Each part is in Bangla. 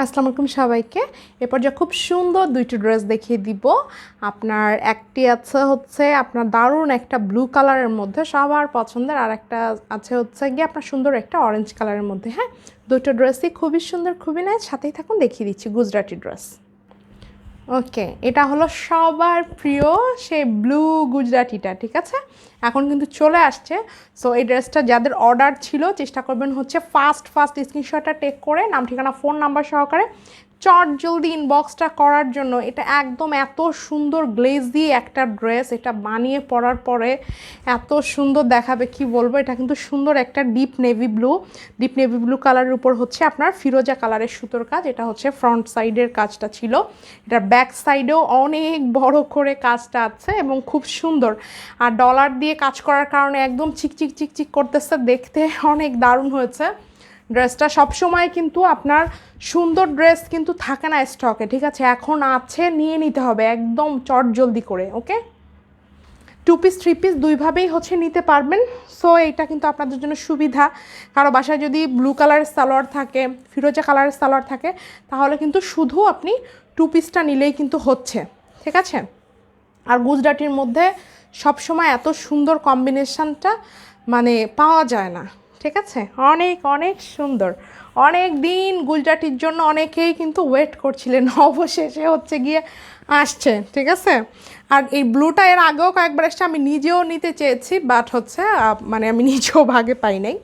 আসসালামু আলাইকুম সবাইকে। এরপর যে খুব সুন্দর দুইটি ড্রেস দেখিয়ে দিব। আপনার একটি হচ্ছে আপনার দারুণ একটা ব্লু কালারের মধ্যে সবার পছন্দের, আর একটা আছে হচ্ছে গিয়ে আপনার সুন্দর একটা অরেঞ্জ কালারের মধ্যে। হ্যাঁ, দুটো ড্রেসই খুবই সুন্দর, খুবই নাইস। সাথেই থাকুন, দেখিয়ে দিচ্ছি গুজরাটি ড্রেস। ওকে, এটা হলো সবার প্রিয় সেই ব্লু গুজরাটিটা, ঠিক আছে? এখন কিন্তু চলে আসছে। সো এই ড্রেসটা যাদের অর্ডার ছিল চেষ্টা করবেন হচ্ছে ফাস্ট স্ক্রিনশটটা টেক করে নাম ঠিকানা ফোন নাম্বার সহকারে চট জলদি ইনবক্সটা করার জন্য। এটা একদম এত সুন্দর গ্লেজি একটা ড্রেস, এটা বানিয়ে পরার পরে এত সুন্দর দেখাবে কি বলবো। এটা কিন্তু সুন্দর একটা ডিপ নেভি ব্লু কালারের উপর হচ্ছে আপনার ফিরোজা কালারের সুতোর কাজ। এটা হচ্ছে ফ্রন্ট সাইডের কাজটা ছিল, এটার ব্যাক সাইডেও অনেক বড় করে কাজটা আছে এবং খুব সুন্দর। আর ডলার দিয়ে কাজ করার কারণে একদম চিকচিক করতেছে, দেখতে অনেক দারুণ হয়েছে ড্রেসটা। সবসময় কিন্তু আপনার সুন্দর ড্রেস কিন্তু থাকে না স্টকে, ঠিক আছে? এখন আছে, নিয়ে নিতে হবে একদম চট জলদি করে। ওকে, 2 পিস 3 পিস দুইভাবেই হচ্ছে নিতে পারবেন। সো এইটা কিন্তু আপনাদের জন্য সুবিধা। কারো বাসায় যদি ব্লু কালারের সালোয়ার থাকে, ফিরোজা কালারের সালোয়ার থাকে, তাহলে কিন্তু শুধু আপনি 2 পিসটা নিলেই কিন্তু হচ্ছে, ঠিক আছে? আর গুজরাটির মধ্যে সবসময় এত সুন্দর কম্বিনেশানটা মানে পাওয়া যায় না, ঠিক আছে? অনেক সুন্দর। অনেক দিন গুজরাটির জন্য অনেকেই কিন্তু ওয়েট করছিলেন, অবশেষে হচ্ছে গিয়ে আসছে, ঠিক আছে? আর এই ব্লুটা এর আগেও কয়েকবার এসছে, আমি নিজেও নিতে চেয়েছি, বাট হচ্ছে মানে আমি নিজেও ভাগে পাই নাই।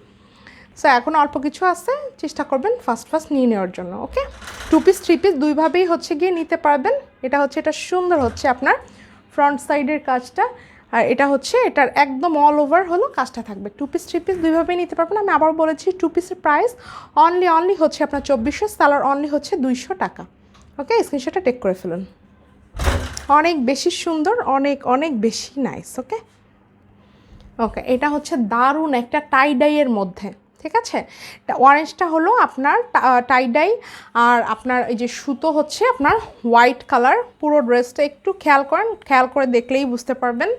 সো এখন অল্প কিছু আছে, চেষ্টা করবেন ফার্স্ট নিয়ে নেওয়ার জন্য। ওকে, 2 পিস 3 পিস দুইভাবেই হচ্ছে গিয়ে নিতে পারবেন। এটা সুন্দর হচ্ছে আপনার ফ্রন্ট সাইডের কাজটা, আর এটা হচ্ছে এটার একদম অল ওভার হলো কাজটা থাকবে। 2 পিস 3 পিস দুইভাবেই নিতে পারবেন। আমি আবার বলেছি 2 পিসের প্রাইস অনলি হচ্ছে আপনার 2400, সালোয়ার অনলি হচ্ছে 200 টাকা। ওকে, স্ক্রিনশটটা টেক করে ফেলুন। অনেক বেশি সুন্দর, অনেক বেশি নাইস। ওকে, এটা হচ্ছে দারুণ একটা টাইডাইয়ের মধ্যে, ঠিক আছে? অরেঞ্জটা হলো আপনার টাইডাই, আর আপনার এই যে সুতো হচ্ছে আপনার হোয়াইট কালার। পুরো ড্রেসটা একটু খেয়াল করে দেখলেই বুঝতে পারবেন,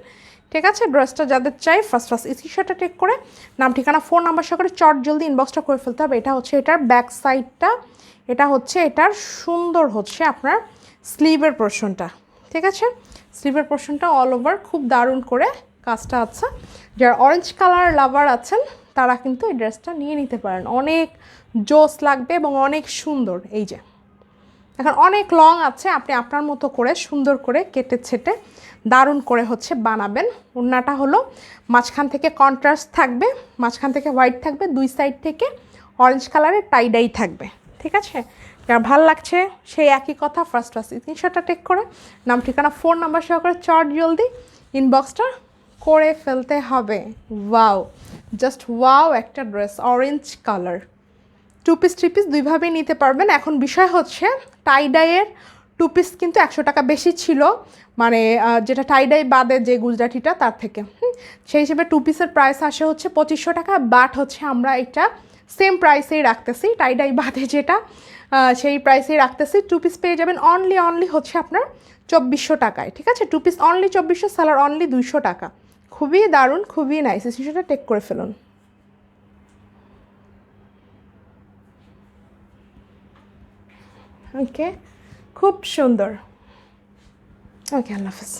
ঠিক আছে? ড্রেসটা যাদের চাই ফার্স্ট স্ক্রিনশটটা টেক করে নাম ঠিকানা ফোন নাম্বার সহকারে চট জলদি ইনবক্সটা করে ফেলতে হবে। এটা হচ্ছে এটার ব্যাক সাইডটা, এটা হচ্ছে এটার সুন্দর হচ্ছে আপনার স্লিভের পোর্শনটা, ঠিক আছে? স্লিভের পোর্শনটা অল ওভার খুব দারুণ করে কাজটা আছে। যারা অরেঞ্জ কালার লাভার আছেন তারা কিন্তু এই ড্রেসটা নিয়ে নিতে পারেন, অনেক জোস লাগবে এবং অনেক সুন্দর। এই যে এখন অনেক লং আছে, আপনি আপনার মতো করে সুন্দর করে কেটে ছেটে দারুণ করে হচ্ছে বানাবেন। ওড়নাটা হলো মাঝখান থেকে কন্ট্রাস্ট থাকবে, মাঝখান থেকে হোয়াইট থাকবে, দুই সাইড থেকে অরেঞ্জ কালারের টাইডাই থাকবে, ঠিক আছে? যার ভালো লাগছে সেই একই কথা ফার্স্ট স্ক্রিনশটটা টেক করে নাম ঠিকানা ফোন নাম্বার সহকারে চট জলদি ইনবক্সটা করে ফেলতে হবে। ওয়াও, জাস্ট ওয়াও একটা dress, orange colour. 2 piece 3 piece দুইভাবেই নিতে পারবেন। এখন বিষয় হচ্ছে টাইডাইয়ের 2 পিস কিন্তু 100 টাকা বেশি ছিল, মানে যেটা টাইডাই বাদে যে গুজরাটিটা তার থেকে। সেই হিসেবে 2 পিসের প্রাইস আসে হচ্ছে 2500 টাকা, বাট হচ্ছে আমরা এটা সেম প্রাইসেই রাখতেছি, টাইডাই বাদে যেটা সেই প্রাইসেই রাখতেছি। 2 পিস পেয়ে যাবেন অনলি হচ্ছে আপনার 2400 টাকায়, ঠিক আছে? 2 পিস অনলি 2400, সালোয়ার অনলি 200 টাকা। খুবই দারুণ, খুবই নাইস। সেটা টেক করে ফেলুন। ওকে, খুব সুন্দর। ওকে, আল্লাহ হাফেজ।